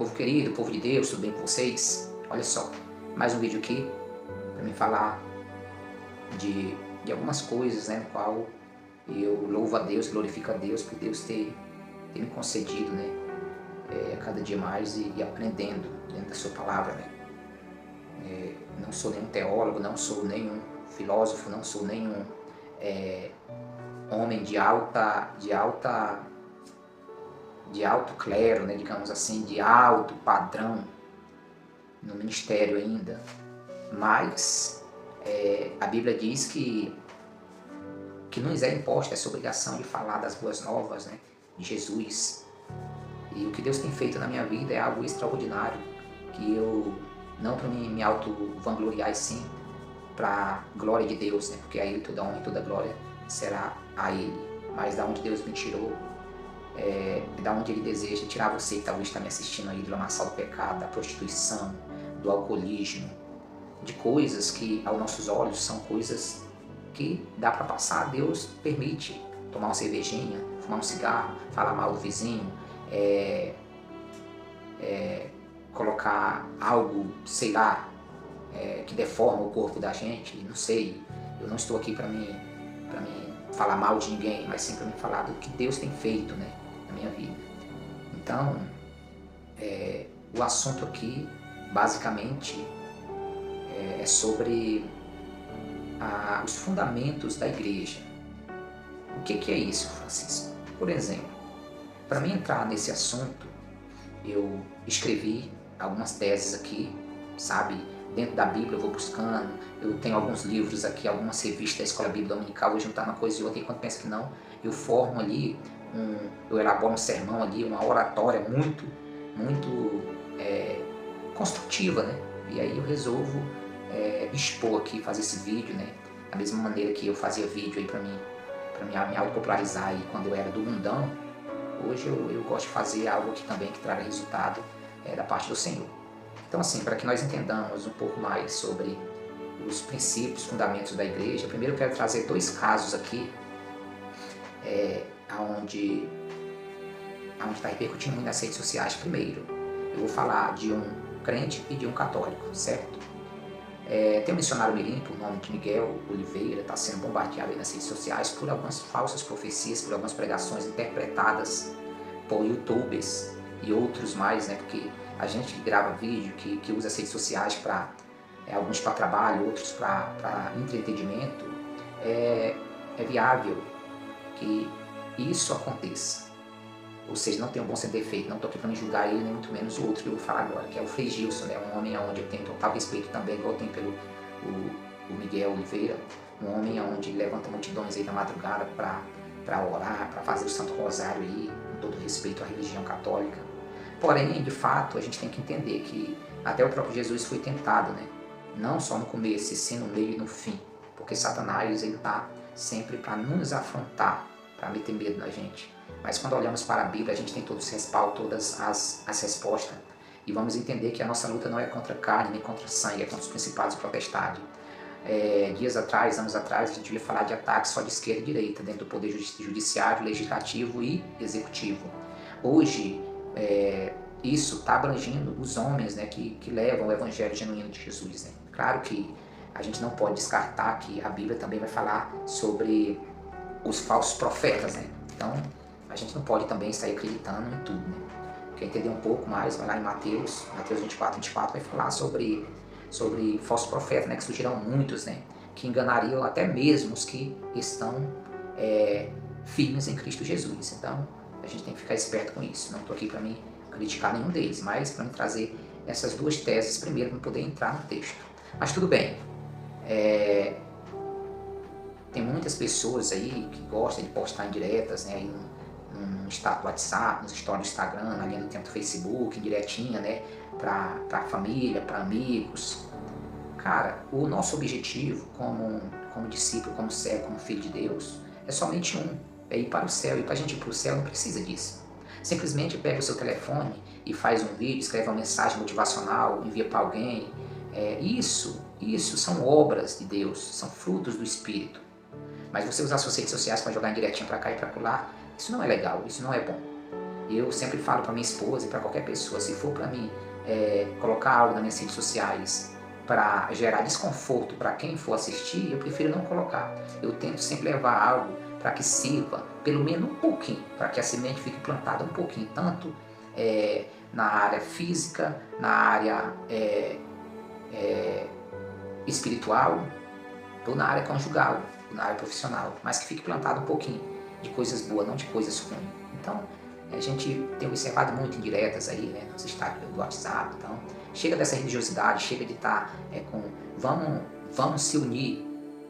Povo querido, povo de Deus, tudo bem com vocês? Olha só, mais um vídeo aqui para me falar de algumas coisas, né, no qual eu louvo a Deus, glorifico a Deus por Deus ter me concedido, né, cada dia mais e aprendendo dentro da sua palavra, né. Não sou nenhum teólogo, não sou nenhum filósofo, não sou nenhum homem de alto clero, né, digamos assim, de alto padrão no ministério ainda, mas a Bíblia diz que nos é imposta essa obrigação de falar das boas novas, né, de Jesus. E o que Deus tem feito na minha vida é algo extraordinário, que eu, não para me auto-vangloriar, e sim para a glória de Deus, né, porque a Ele toda honra e toda glória será a Ele. Mas da onde Deus me tirou, da onde Ele deseja tirar você que talvez está me assistindo aí, do lamaçal do pecado, da prostituição, do alcoolismo, de coisas que aos nossos olhos são coisas que dá para passar. Deus permite tomar uma cervejinha, fumar um cigarro, falar mal do vizinho, colocar algo, sei lá, que deforma o corpo da gente, não sei. Eu não estou aqui para mim falar mal de ninguém, mas sim para me falar do que Deus tem feito, né, na minha vida. Então, o assunto aqui, basicamente, é sobre os fundamentos da igreja. O que é isso, Francisco? Por exemplo, para mim entrar nesse assunto, eu escrevi algumas teses aqui, sabe? Dentro da Bíblia eu vou buscando, eu tenho alguns livros aqui, algumas revistas da Escola Bíblica Dominical, vou juntar uma coisa e outra, e quando penso que não, eu formo ali, eu elaboro um sermão ali, uma oratória muito construtiva, né? E aí eu resolvo expor aqui, fazer esse vídeo, né? Da mesma maneira que eu fazia vídeo aí para me autopopularizar aí quando eu era do mundão, hoje eu gosto de fazer algo aqui também que traga resultado da parte do Senhor. Então, assim, para que nós entendamos um pouco mais sobre os princípios, fundamentos da igreja, primeiro eu quero trazer dois casos aqui, onde está repercutindo muito nas redes sociais. Primeiro, eu vou falar de um crente e de um católico, certo? Tem um missionário mirim, por nome de Miguel Oliveira, está sendo bombardeado aí nas redes sociais por algumas falsas profecias, por algumas pregações interpretadas por youtubers e outros mais, né? Porque a gente que grava vídeo, que usa as redes sociais para alguns para trabalho, outros para entretenimento, é viável que isso aconteça. Ou seja, não tem um bom sem defeito, não estou aqui para me julgar ele, nem muito menos o outro que eu vou falar agora, que é o Frei Gilson, né? Um homem onde eu tenho total respeito também, igual eu tenho pelo o Miguel Oliveira, um homem onde levanta multidões aí na madrugada para orar, para fazer o Santo Rosário aí, com todo respeito à religião católica. Porém, de fato, a gente tem que entender que até o próprio Jesus foi tentado, né? Não só no começo, e sim no meio e no fim, porque Satanás ele está sempre para nos afrontar, para meter medo na gente. Mas quando olhamos para a Bíblia, a gente tem todo esse respaldo, todas as respostas. E vamos entender que a nossa luta não é contra carne, nem contra sangue, é contra os principados e potestades. Anos atrás, a gente ia falar de ataques só de esquerda e direita, dentro do poder judiciário, legislativo e executivo. Hoje, isso está abrangindo os homens, né, que levam o evangelho genuíno de Jesus, né? Claro que a gente não pode descartar que a Bíblia também vai falar sobre os falsos profetas, né? Então, a gente não pode também sair acreditando em tudo, né? Quer entender um pouco mais, vai lá em Mateus 24 vai falar sobre falsos profetas, né? Que surgirão muitos, né? Que enganariam até mesmo os que estão firmes em Cristo Jesus. Então, a gente tem que ficar esperto com isso. Não estou aqui para me criticar nenhum deles, mas para me trazer essas duas teses primeiro, para poder entrar no texto. Mas tudo bem. Tem muitas pessoas aí que gostam de postar indiretas, né? No status do WhatsApp, nos stories do Instagram, na linha do tempo do Facebook, indiretinha, né? Pra família, para amigos. Cara, o nosso objetivo como discípulo, como servo, como filho de Deus, é somente um: é ir para o céu. E para a gente ir para o céu não precisa disso. Simplesmente pega o seu telefone e faz um vídeo, escreve uma mensagem motivacional, envia para alguém. Isso são obras de Deus, são frutos do Espírito. Mas você usar suas redes sociais para jogar indiretinho para cá e para lá, isso não é legal, isso não é bom. Eu sempre falo para minha esposa e para qualquer pessoa, se for para mim colocar algo nas minhas redes sociais para gerar desconforto para quem for assistir, eu prefiro não colocar. Eu tento sempre levar algo para que sirva pelo menos um pouquinho, para que a semente fique plantada um pouquinho, tanto na área física, na área espiritual, ou na área conjugal, ou na área profissional, mas que fique plantado um pouquinho de coisas boas, não de coisas ruins. Então, a gente tem observado muito indiretas aí, né, nos status do WhatsApp. Então, chega dessa religiosidade, chega de estar vamos se unir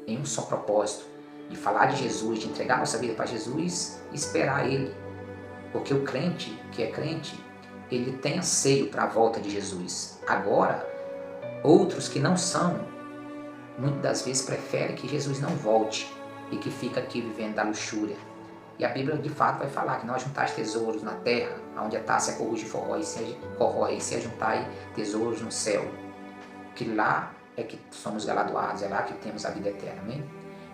em um só propósito, de falar de Jesus, de entregar nossa vida para Jesus e esperar Ele. Porque o crente, que é crente, ele tem anseio para a volta de Jesus. Agora, outros que não são, muitas das vezes preferem que Jesus não volte e que fica aqui vivendo da luxúria. E a Bíblia de fato vai falar que não ajuntais tesouros na terra, onde a taça corroge e corrói, e se ajuntai tesouros no céu. Que lá é que somos galardoados, é lá que temos a vida eterna. Amém?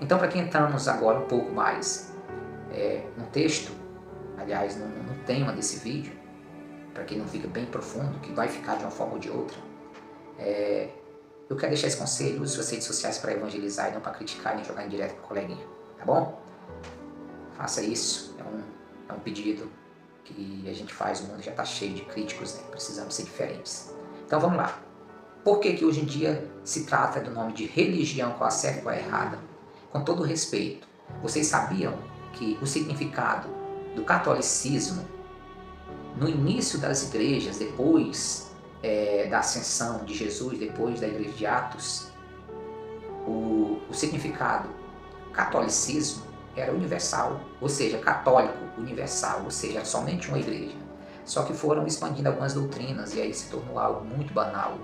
Então, para que entramos agora um pouco mais no texto, aliás, no tema desse vídeo, para que não fique bem profundo, que vai ficar de uma forma ou de outra, eu quero deixar esse conselho: use suas redes sociais para evangelizar e não para criticar nem jogar em direto com o coleguinha, tá bom? Faça isso, é um pedido que a gente faz, o mundo já está cheio de críticos, né? Precisamos ser diferentes. Então vamos lá. Por que hoje em dia se trata do nome de religião, qual a certa e qual a errada? Com todo respeito, vocês sabiam que o significado do catolicismo, no início das igrejas, depois da ascensão de Jesus, depois da igreja de Atos, o significado catolicismo era universal, ou seja, católico, universal, ou seja, era somente uma igreja. Só que foram expandindo algumas doutrinas e aí se tornou algo muito banal,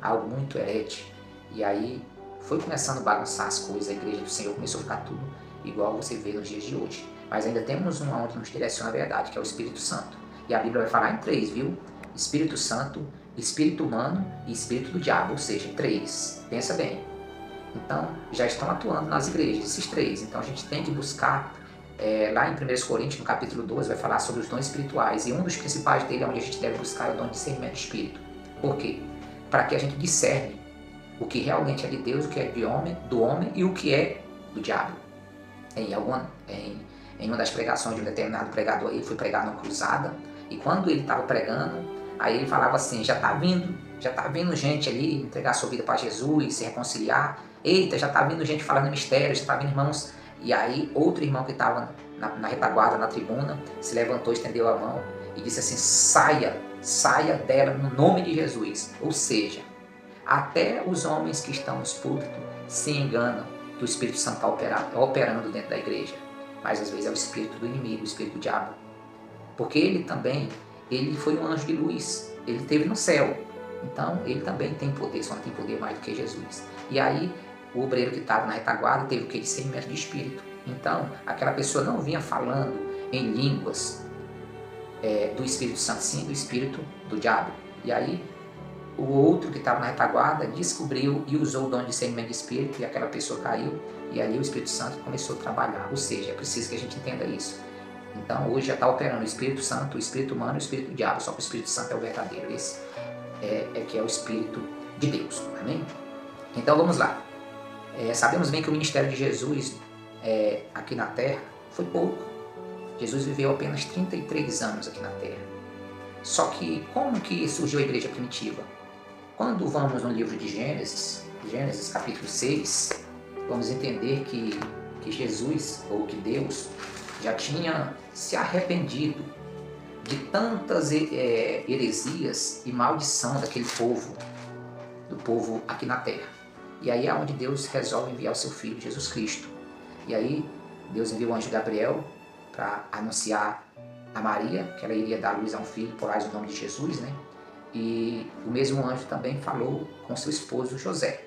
algo muito herético. E aí foi começando a bagunçar as coisas, a igreja do Senhor começou a ficar tudo igual você vê nos dias de hoje. Mas ainda temos uma onde nos direciona a verdade, que é o Espírito Santo. E a Bíblia vai falar em três, viu? Espírito Santo, Espírito humano e Espírito do diabo, ou seja, três. Pensa bem. Então, já estão atuando nas igrejas, esses três. Então, a gente tem que buscar, lá em 1 Coríntios, no capítulo 12, vai falar sobre os dons espirituais. E um dos principais dele, onde a gente deve buscar, é o dom de discernimento de espírito. Por quê? Para que a gente discerne o que realmente é de Deus, o que é do homem e o que é do diabo. Em uma das pregações de um determinado pregador, ele foi pregar numa cruzada. E quando ele estava pregando, aí ele falava assim: já está vindo gente ali entregar sua vida para Jesus, se reconciliar. Eita, já está vindo gente falando mistério, já está vindo irmãos. E aí outro irmão que estava na retaguarda, na tribuna, se levantou, estendeu a mão e disse assim: saia dela no nome de Jesus. Ou seja, até os homens que estão nos púlpitos se enganam que o Espírito Santo está operando dentro da igreja. Mas às vezes é o espírito do inimigo, o espírito do diabo. Porque ele foi um anjo de luz, ele esteve no céu. Então ele também tem poder, só não tem poder mais do que Jesus. E aí o obreiro que estava na retaguarda teve o que? Discernimento de espírito. Então aquela pessoa não vinha falando em línguas do Espírito Santo, sim do espírito do diabo. E aí o outro que estava na retaguarda descobriu e usou o dom de discernimento de espírito, e aquela pessoa caiu, e ali o Espírito Santo começou a trabalhar. Ou seja, é preciso que a gente entenda isso. Então hoje já está operando o Espírito Santo, o Espírito humano e o Espírito do diabo, só que o Espírito Santo é o verdadeiro. Esse que é o Espírito de Deus. Amém? Então vamos lá. Sabemos bem que o ministério de Jesus aqui na Terra foi pouco. Jesus viveu apenas 33 anos aqui na Terra. Só que como que surgiu a igreja primitiva? Quando vamos no livro de Gênesis capítulo 6, vamos entender que Jesus, ou que Deus, já tinha se arrependido de tantas heresias e maldição daquele povo, do povo aqui na Terra. E aí é onde Deus resolve enviar o seu Filho, Jesus Cristo. E aí Deus enviou o anjo Gabriel para anunciar a Maria, que ela iria dar luz a um filho, porás o nome de Jesus, né? E o mesmo anjo também falou com seu esposo José.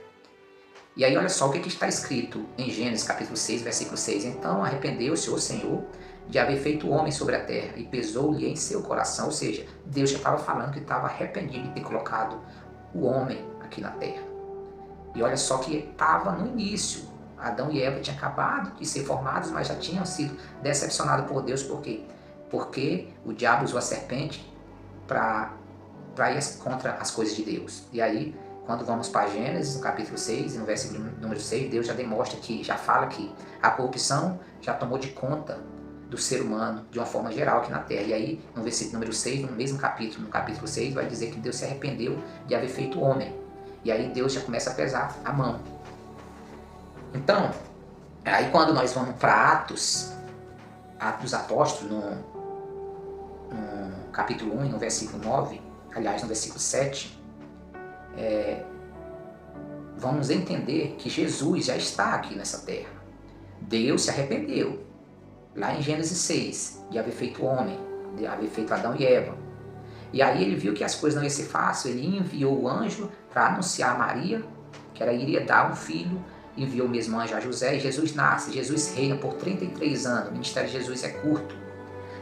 E aí olha só o que está escrito em Gênesis capítulo 6, versículo 6. Então arrependeu-se o Senhor de haver feito o homem sobre a terra e pesou-lhe em seu coração. Ou seja, Deus já estava falando que estava arrependido de ter colocado o homem aqui na terra. E olha só que estava no início. Adão e Eva tinham acabado de ser formados, mas já tinham sido decepcionados por Deus, porque Porque o diabo usou a serpente para ir contra as coisas de Deus. E aí, quando vamos para Gênesis, no capítulo 6, e no versículo número 6, Deus já demonstra que, já fala que a corrupção já tomou de conta do ser humano de uma forma geral aqui na Terra. E aí, no versículo número 6, no mesmo capítulo, no capítulo 6, vai dizer que Deus se arrependeu de haver feito o homem. E aí Deus já começa a pesar a mão. Então, aí quando nós vamos para Atos dos Apóstolos, no capítulo 1 e no versículo 9, aliás, no versículo 7, vamos entender que Jesus já está aqui nessa terra. Deus se arrependeu, lá em Gênesis 6, de haver feito o homem, de haver feito Adão e Eva. E aí ele viu que as coisas não iam ser fáceis, ele enviou o anjo para anunciar a Maria, que ela iria dar um filho, enviou o mesmo anjo a José, e Jesus nasce. Jesus reina por 33 anos, o ministério de Jesus é curto.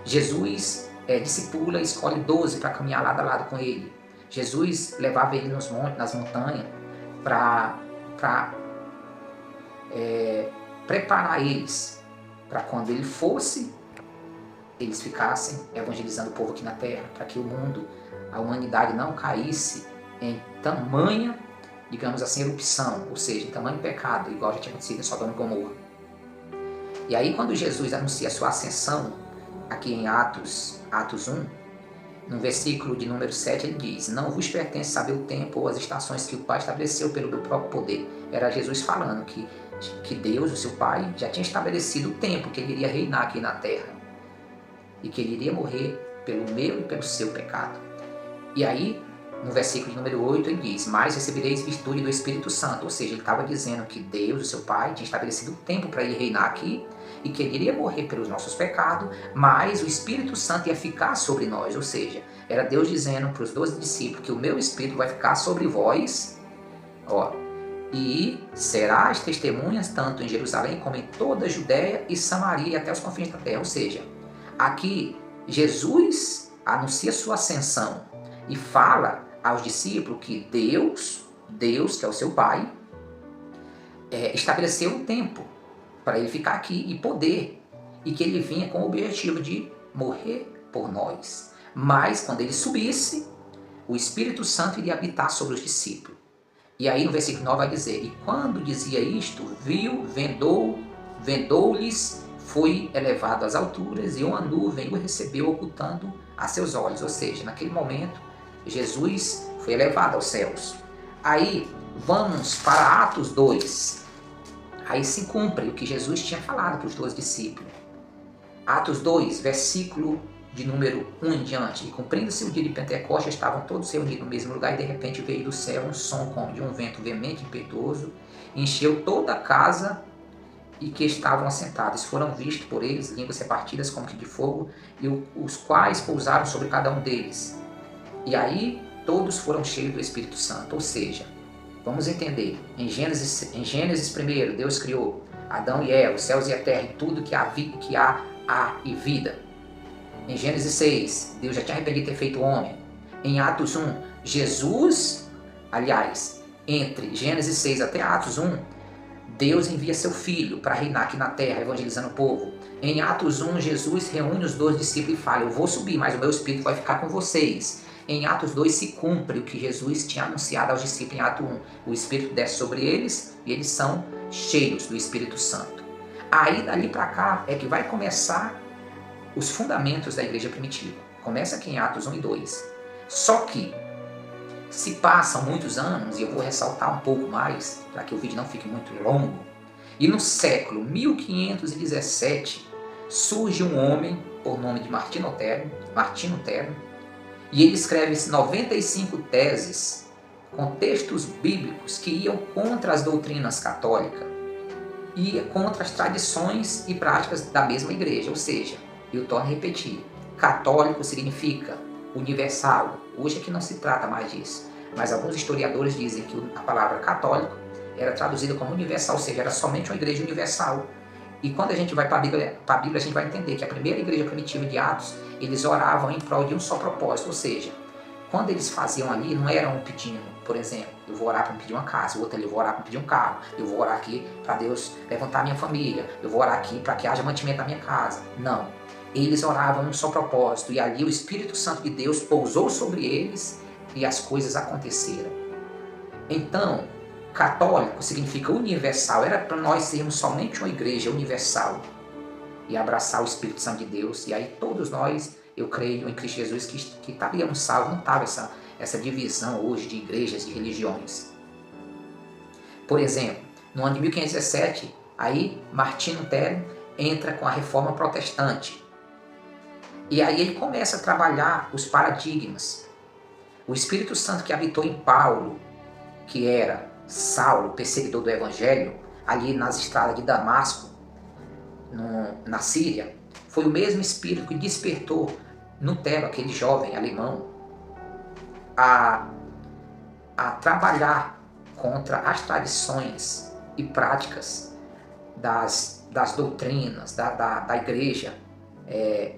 Jesus discipula, escolhe 12 para caminhar lado a lado com ele. Jesus levava ele nos montes, nas montanhas, para preparar eles, para quando ele fosse, eles ficassem evangelizando o povo aqui na terra, para que o mundo, a humanidade não caísse em tamanha, digamos assim, erupção, ou seja, em tamanho pecado, igual já tinha acontecido em Sodoma e Gomorra. E aí quando Jesus anuncia a sua ascensão, aqui em Atos 1, no versículo de número 7, ele diz: não vos pertence saber o tempo ou as estações que o Pai estabeleceu pelo meu próprio poder. Era Jesus falando que Deus, o seu Pai, já tinha estabelecido o tempo que ele iria reinar aqui na terra. E que ele iria morrer pelo meu e pelo seu pecado. E aí, no versículo de número 8, ele diz: mas recebereis virtude do Espírito Santo. Ou seja, ele estava dizendo que Deus, o seu Pai, tinha estabelecido o tempo para ele reinar aqui, e que ele iria morrer pelos nossos pecados, mas o Espírito Santo ia ficar sobre nós. Ou seja, era Deus dizendo para os 12 discípulos que o meu Espírito vai ficar sobre vós, e serás testemunhas tanto em Jerusalém como em toda a Judéia e Samaria e até os confins da terra. Ou seja, aqui Jesus anuncia sua ascensão e fala aos discípulos que Deus, que é o seu Pai, estabeleceu um tempo para ele ficar aqui e poder, e que ele vinha com o objetivo de morrer por nós. Mas quando ele subisse, o Espírito Santo iria habitar sobre os discípulos. E aí no versículo 9 vai dizer: e quando dizia isto, vendou-lhes, foi elevado às alturas, e uma nuvem o recebeu, ocultando a seus olhos. Ou seja, naquele momento, Jesus foi elevado aos céus. Aí vamos para Atos 2. Aí se cumpre o que Jesus tinha falado para os 12 discípulos. Atos 2, versículo de número 1 em diante. E cumprindo-se o dia de Pentecostes, estavam todos reunidos no mesmo lugar, e de repente veio do céu um som como de um vento veemente e impetuoso, encheu toda a casa e que estavam assentados. Foram vistos por eles línguas repartidas como que de fogo, e os quais pousaram sobre cada um deles. E aí todos foram cheios do Espírito Santo. Ou seja, vamos entender, em Gênesis primeiro, Deus criou Adão e Eva, os céus e a terra, e tudo que há e vida. Em Gênesis 6, Deus já tinha arrependido de ter feito o homem. Em Atos 1, Jesus, aliás, entre Gênesis 6 até Atos 1, Deus envia seu Filho para reinar aqui na terra, evangelizando o povo. Em Atos 1, Jesus reúne os 12 discípulos e fala: eu vou subir, mas o meu Espírito vai ficar com vocês. Em Atos 2 se cumpre o que Jesus tinha anunciado aos discípulos em Atos 1. O Espírito desce sobre eles e eles são cheios do Espírito Santo. Aí, dali para cá, é que vai começar os fundamentos da igreja primitiva. Começa aqui em Atos 1 e 2. Só que, se passam muitos anos, e eu vou ressaltar um pouco mais, para que o vídeo não fique muito longo, e no século 1517, surge um homem, por nome de Martinho Lutero, e ele escreve 95 teses com textos bíblicos que iam contra as doutrinas católicas e contra as tradições e práticas da mesma igreja. Ou seja, eu torno a repetir, católico significa universal. Hoje é que não se trata mais disso, mas alguns historiadores dizem que a palavra católico era traduzida como universal, ou seja, era somente uma igreja universal. E quando a gente vai para a Bíblia, a gente vai entender que a primeira igreja primitiva de Atos, eles oravam em prol de um só propósito. Ou seja, quando eles faziam ali, não era um pedindo, por exemplo, eu vou orar para me pedir uma casa, o outro ali, eu vou orar para me pedir um carro, eu vou orar aqui para Deus levantar a minha família, eu vou orar aqui para que haja mantimento na minha casa. Não. eles oravam um só propósito, e ali o Espírito Santo de Deus pousou sobre eles e as coisas aconteceram. Então, católico significa universal, era para nós sermos somente uma igreja universal e abraçar o Espírito Santo de Deus, e aí todos nós, eu creio em Cristo Jesus, que estaríamos salvos, não estava essa divisão hoje de igrejas, de religiões. Por exemplo, no ano de 1517, aí Martinho Lutero entra com a Reforma Protestante. E aí ele começa a trabalhar os paradigmas. O Espírito Santo que habitou em Paulo, que era Saulo, perseguidor do Evangelho, ali nas estradas de Damasco, na Síria, foi o mesmo Espírito que despertou Lutero, aquele jovem alemão, a trabalhar contra as tradições e práticas das doutrinas da igreja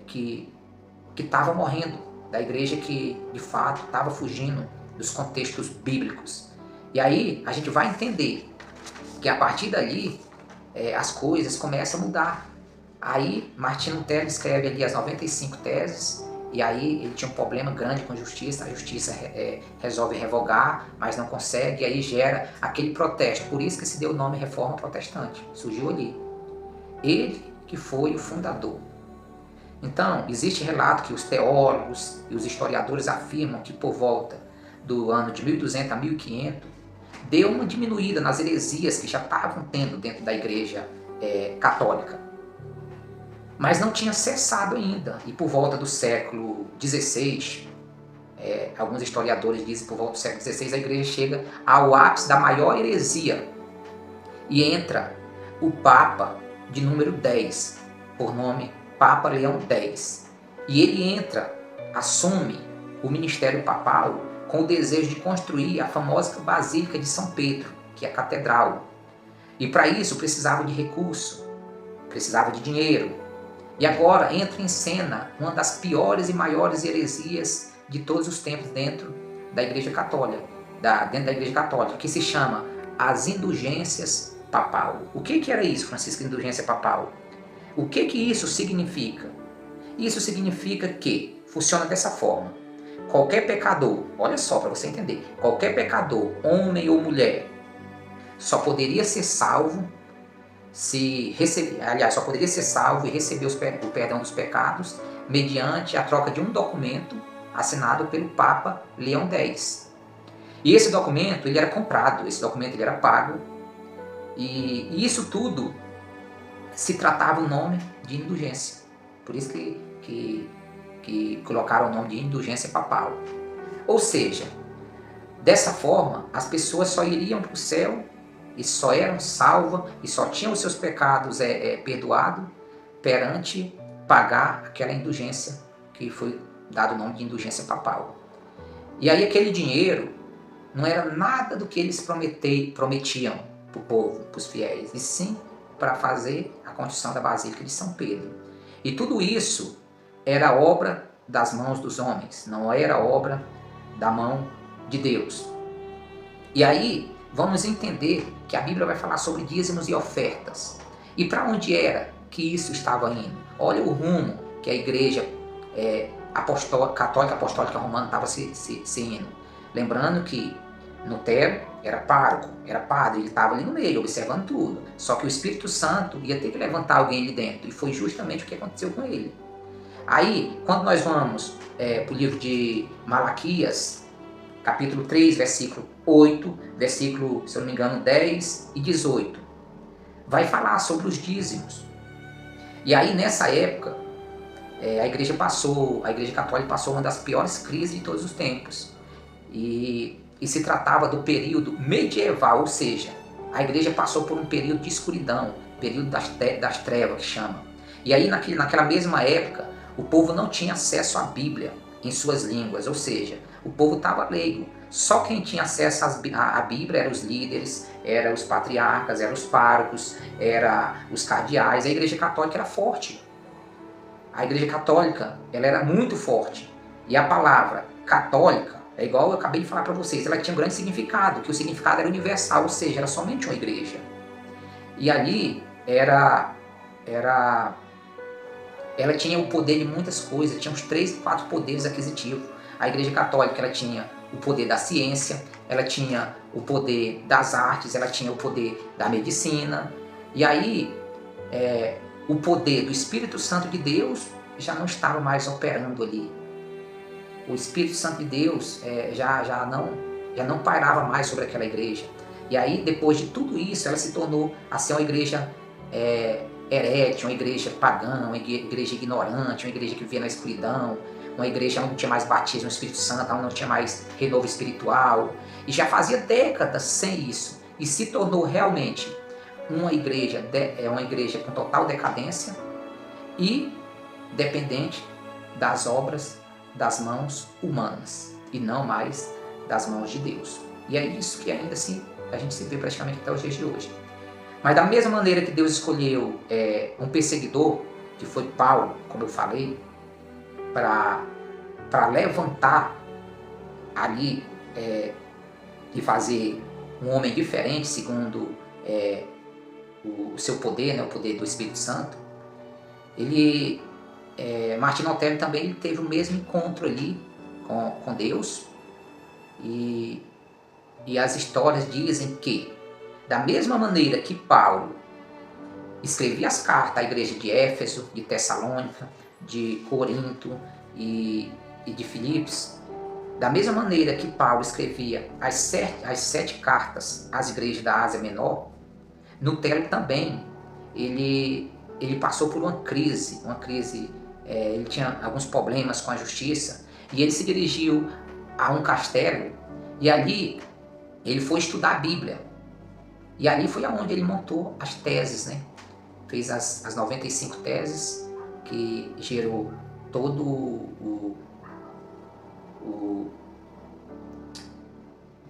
que estava morrendo, da igreja que de fato estava fugindo dos contextos bíblicos. E aí a gente vai entender que a partir dali as coisas começam a mudar. Aí Martinho Lutero escreve ali as 95 teses, e aí ele tinha um problema grande com a justiça resolve revogar, mas não consegue, e aí gera aquele protesto. Por isso que se deu o nome Reforma Protestante, surgiu ali. Ele que foi o fundador. Então, existe relato que os teólogos e os historiadores afirmam que por volta do ano de 1200 a 1500, deu uma diminuída nas heresias que já estavam tendo dentro da igreja católica. Mas não tinha cessado ainda. E por volta do século XVI, alguns historiadores dizem que por volta do século XVI a igreja chega ao ápice da maior heresia. E entra o Papa de número 10, por nome Papa Leão X. E ele assume o ministério papal com o desejo de construir a famosa Basílica de São Pedro, que é a catedral. E para isso precisava de recurso, precisava de dinheiro. E agora entra em cena uma das piores e maiores heresias de todos os tempos dentro da Igreja Católica, que se chama as indulgências papal. O que era isso, Francisco, indulgência papal? O que isso significa? Isso significa que funciona dessa forma. Qualquer pecador, olha só para você entender, qualquer pecador, homem ou mulher, só poderia ser salvo só poderia ser salvo e receber o perdão dos pecados mediante a troca de um documento assinado pelo Papa Leão X. E esse documento ele era comprado, esse documento ele era pago, e isso tudo se tratava o nome de indulgência. Por isso que colocaram o nome de indulgência papal. Ou seja, dessa forma, as pessoas só iriam para o céu e só eram salvas e só tinham os seus pecados perdoados perante pagar aquela indulgência que foi dado o nome de indulgência papal. E aí aquele dinheiro não era nada do que eles prometiam para o povo, para os fiéis, e sim para fazer a construção da Basílica de São Pedro. E tudo isso era obra das mãos dos homens, não era obra da mão de Deus. E aí vamos entender que a Bíblia vai falar sobre dízimos e ofertas. E para onde era que isso estava indo? Olha o rumo que a igreja católica apostólica romana estava se indo. Lembrando que Lutero era pároco, era padre, ele estava ali no meio, observando tudo. Só que o Espírito Santo ia ter que levantar alguém ali dentro, e foi justamente o que aconteceu com ele. Aí, quando nós vamos para o livro de Malaquias, capítulo 3, versículo 8, versículo, se eu não me engano, 10 e 18, vai falar sobre os dízimos. E aí, nessa época, a Igreja Católica passou uma das piores crises de todos os tempos. E se tratava do período medieval, ou seja, a Igreja passou por um período de escuridão, período das trevas, que chama. E aí, naquela mesma época, o povo não tinha acesso à Bíblia em suas línguas, ou seja, o povo estava leigo. Só quem tinha acesso à Bíblia eram os líderes, eram os patriarcas, eram os párocos, eram os cardeais. A Igreja Católica era forte. A Igreja Católica ela era muito forte. E a palavra católica, é igual eu acabei de falar para vocês, ela tinha um grande significado, que o significado era universal, ou seja, era somente uma igreja. E ali era ela tinha o poder de muitas coisas, tinha uns 3, 4 poderes aquisitivos. A Igreja Católica, ela tinha o poder da ciência, ela tinha o poder das artes, ela tinha o poder da medicina. E aí, o poder do Espírito Santo de Deus já não estava mais operando ali. O Espírito Santo de Deus já não pairava mais sobre aquela igreja. E aí, depois de tudo isso, ela se tornou assim, uma igreja herete, uma igreja pagã, uma igreja ignorante, uma igreja que vivia na escuridão, uma igreja onde não tinha mais batismo no Espírito Santo, onde não tinha mais renovo espiritual. E já fazia décadas sem isso. E se tornou realmente uma igreja com total decadência e dependente das obras das mãos humanas e não mais das mãos de Deus. E é isso que ainda assim a gente se vê praticamente até os dias de hoje. Mas da mesma maneira que Deus escolheu um perseguidor, que foi Paulo, como eu falei, para levantar ali e fazer um homem diferente segundo o seu poder, né, o poder do Espírito Santo, Martinho Lutero também ele teve o mesmo encontro ali com Deus, e as histórias dizem que, da mesma maneira que Paulo escrevia as cartas à igreja de Éfeso, de Tessalônica, de Corinto e de Filipos, da mesma maneira que Paulo escrevia as 7 cartas às igrejas da Ásia Menor, Lutero também, ele passou por uma crise, ele tinha alguns problemas com a justiça, e ele se dirigiu a um castelo, e ali ele foi estudar a Bíblia, e ali foi onde ele montou as teses, né? Fez as 95 teses, que gerou todo o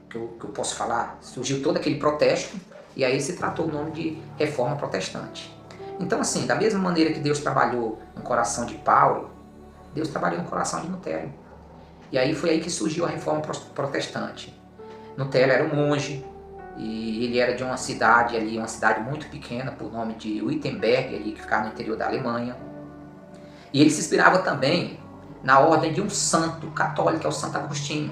que eu posso falar, surgiu todo aquele protesto, e aí se tratou o nome de Reforma Protestante. Então, assim, da mesma maneira que Deus trabalhou no coração de Paulo, Deus trabalhou no coração de Lutero. E aí foi aí que surgiu a Reforma Protestante. Lutero era um monge, e ele era de uma cidade ali, uma cidade muito pequena, por nome de Wittenberg, ali, que ficava no interior da Alemanha. E ele se inspirava também na ordem de um santo católico, que é o Santo Agostinho.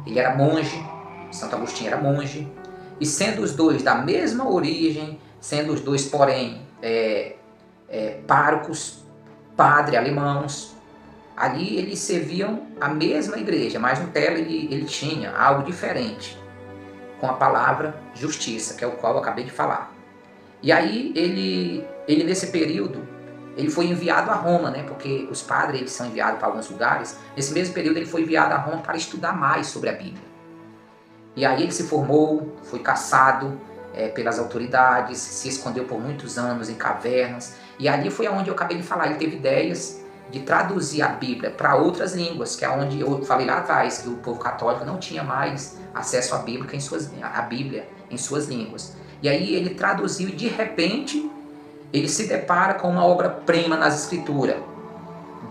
Ele era monge, Santo Agostinho era monge, e sendo os dois da mesma origem, sendo os dois, porém, párocos, padre alemãos, ali eles serviam a mesma igreja, mas Lutero ele tinha algo diferente, com a palavra justiça, que é o qual eu acabei de falar. E aí ele nesse período, ele foi enviado a Roma, né? Porque os padres eles são enviados para alguns lugares. Nesse mesmo período ele foi enviado a Roma para estudar mais sobre a Bíblia. E aí ele se formou, foi caçado pelas autoridades, se escondeu por muitos anos em cavernas. E ali foi onde eu acabei de falar, ele teve ideias de traduzir a Bíblia para outras línguas, que é onde eu falei lá atrás, que o povo católico não tinha mais acesso à Bíblia em suas línguas. E aí ele traduziu e de repente ele se depara com uma obra-prima nas Escrituras,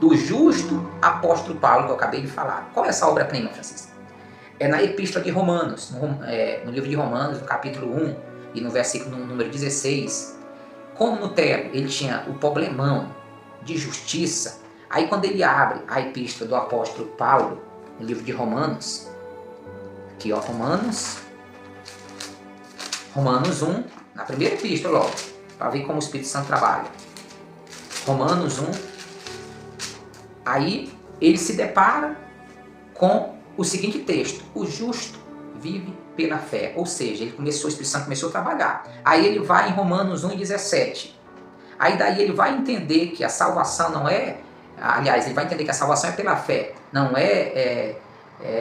do justo apóstolo Paulo, que eu acabei de falar. Qual é essa obra-prima, Francisco? É na Epístola de Romanos, no livro de Romanos, no capítulo 1 e no versículo número 16. Como Lutero ele tinha o problemão de justiça, aí quando ele abre a Epístola do apóstolo Paulo, no livro de Romanos, aqui ó, Romanos 1, na primeira epístola logo, para ver como o Espírito Santo trabalha. Romanos 1, aí ele se depara com o seguinte texto: o justo vive pela fé. Ou seja, o Espírito Santo começou a trabalhar. Aí ele vai em Romanos 1,17. Aí daí ele vai entender que a salvação não é... Aliás, ele vai entender que a salvação é pela fé. Não é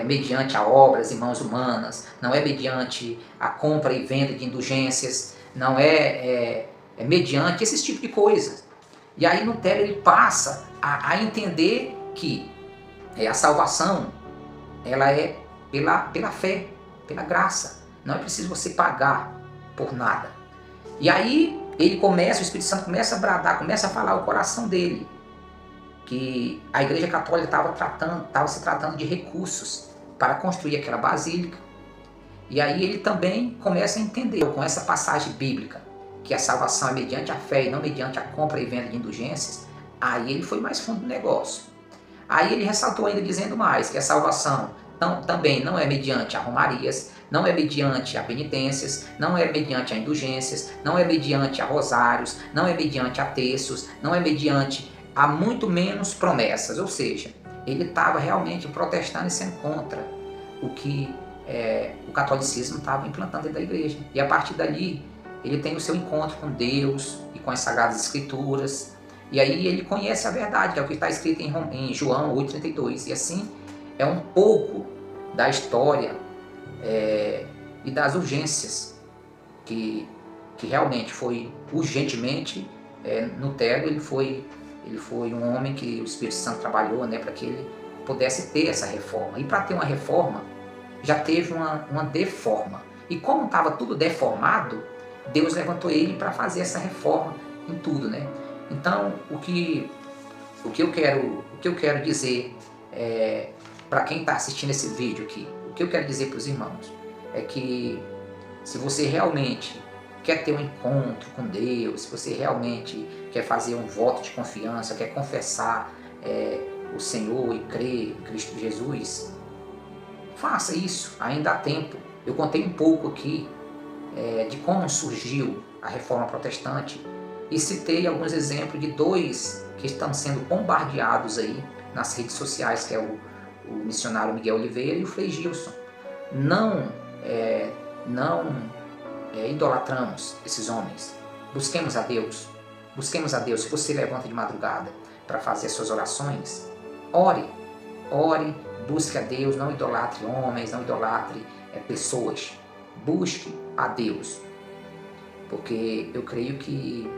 mediante a obras e mãos humanas. Não é mediante a compra e venda de indulgências. Não é mediante esse tipo de coisa. E aí Lutero ele passa a entender que a salvação ela é pela fé, pela graça. Não é preciso você pagar por nada. E aí o Espírito Santo começa a bradar, começa a falar o coração dele, que a Igreja Católica estava se tratando de recursos para construir aquela basílica. E aí ele também começa a entender, com essa passagem bíblica, que a salvação é mediante a fé e não mediante a compra e venda de indulgências. Aí ele foi mais fundo no negócio. Aí ele ressaltou ainda dizendo mais que a salvação também não é mediante a romarias, não é mediante a penitências, não é mediante a indulgências, não é mediante a rosários, não é mediante a terços, não é mediante a muito menos promessas. Ou seja, ele estava realmente protestando e sendo contra o que o catolicismo estava implantando dentro da igreja. E a partir dali, ele tem o seu encontro com Deus e com as Sagradas Escrituras. E aí ele conhece a verdade, que é o que está escrito em João 8,32. E assim é um pouco da história e das urgências que realmente foi urgentemente no Telo. Ele foi um homem que o Espírito Santo trabalhou, né, para que ele pudesse ter essa reforma. E para ter uma reforma, já teve uma deforma. E como estava tudo deformado, Deus levantou ele para fazer essa reforma em tudo, né? Então, o que eu quero dizer para quem está assistindo esse vídeo aqui, o que eu quero dizer para os irmãos é que se você realmente quer ter um encontro com Deus, se você realmente quer fazer um voto de confiança, quer confessar o Senhor e crer em Cristo Jesus, faça isso, ainda há tempo. Eu contei um pouco aqui de como surgiu a Reforma Protestante e citei alguns exemplos de dois que estão sendo bombardeados aí nas redes sociais, que é o missionário Miguel Oliveira e o Frei Gilson. Não idolatramos esses homens. Busquemos a Deus. Busquemos a Deus. Se você levanta de madrugada para fazer as suas orações, ore, busque a Deus, não idolatre homens, não idolatre pessoas. Busque a Deus. Porque eu creio que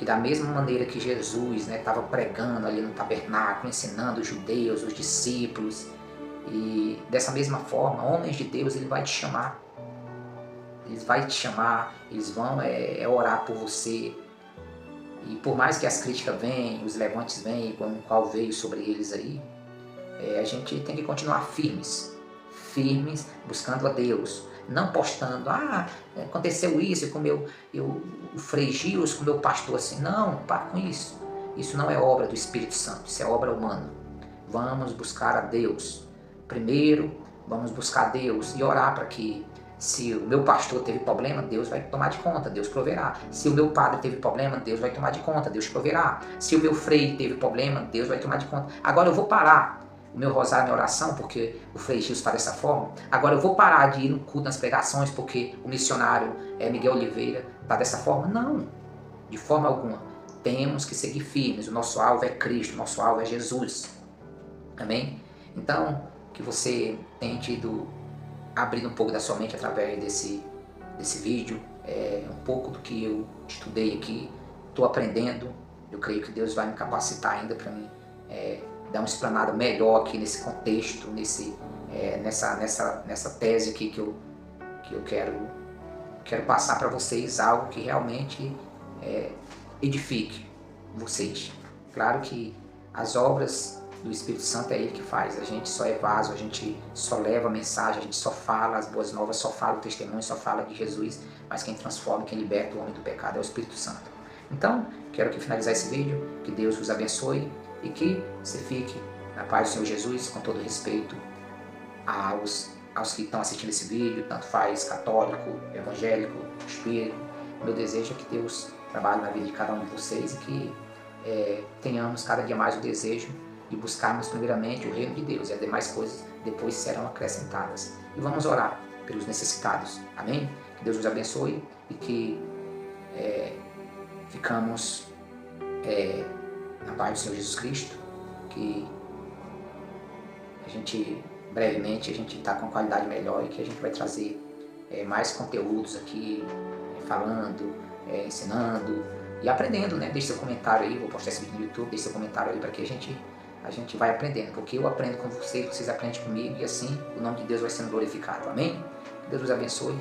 da mesma maneira que Jesus estava pregando ali no tabernáculo, ensinando os judeus, os discípulos, e dessa mesma forma, homens de Deus, Ele vai te chamar. Eles vão orar por você. E por mais que as críticas venham, os levantes venham, como o qual veio sobre eles aí, a gente tem que continuar firmes, buscando a Deus. Não postando, aconteceu isso com o Frei Gilson, com o meu pastor assim. Não, para com isso. Isso não é obra do Espírito Santo, isso é obra humana. Vamos buscar a Deus. Primeiro, vamos buscar a Deus e orar para que, se o meu pastor teve problema, Deus vai tomar de conta, Deus proverá. Se o meu padre teve problema, Deus vai tomar de conta, Deus proverá. Se o meu frei teve problema, Deus vai tomar de conta. Agora eu vou parar o meu rosário, minha oração, porque o Frei Gilson está dessa forma. Agora eu vou parar de ir no culto, nas pregações, porque o missionário Miguel Oliveira está dessa forma. Não, de forma alguma. Temos que seguir firmes. O nosso alvo é Cristo, o nosso alvo é Jesus. Amém? Então, que você tenha tido, abrir um pouco da sua mente através desse vídeo, um pouco do que eu estudei aqui, estou aprendendo. Eu creio que Deus vai me capacitar ainda para mim dar uma explanada melhor aqui nesse contexto, nessa tese aqui que eu quero passar para vocês, algo que realmente edifique vocês. Claro que as obras do Espírito Santo é Ele que faz, a gente só é vaso, a gente só leva a mensagem, a gente só fala as boas novas, só fala o testemunho, só fala de Jesus, mas quem transforma, quem liberta o homem do pecado é o Espírito Santo. Então, quero aqui finalizar esse vídeo, que Deus vos abençoe e que você fique na paz do Senhor Jesus, com todo respeito aos que estão assistindo esse vídeo, tanto faz católico, evangélico, espírito. Meu desejo é que Deus trabalhe na vida de cada um de vocês e que tenhamos cada dia mais o desejo de buscarmos primeiramente o reino de Deus, e as demais coisas depois serão acrescentadas. E vamos orar pelos necessitados. Amém? Que Deus nos abençoe e que ficamos na paz do Senhor Jesus Cristo, que a gente, brevemente, a gente está com qualidade melhor e que a gente vai trazer mais conteúdos aqui, falando, ensinando e aprendendo, né? Deixe seu comentário aí, vou postar esse vídeo no YouTube, deixe seu comentário aí para que a gente vai aprendendo, porque eu aprendo com vocês, vocês aprendem comigo e assim o nome de Deus vai sendo glorificado. Amém? Que Deus os abençoe.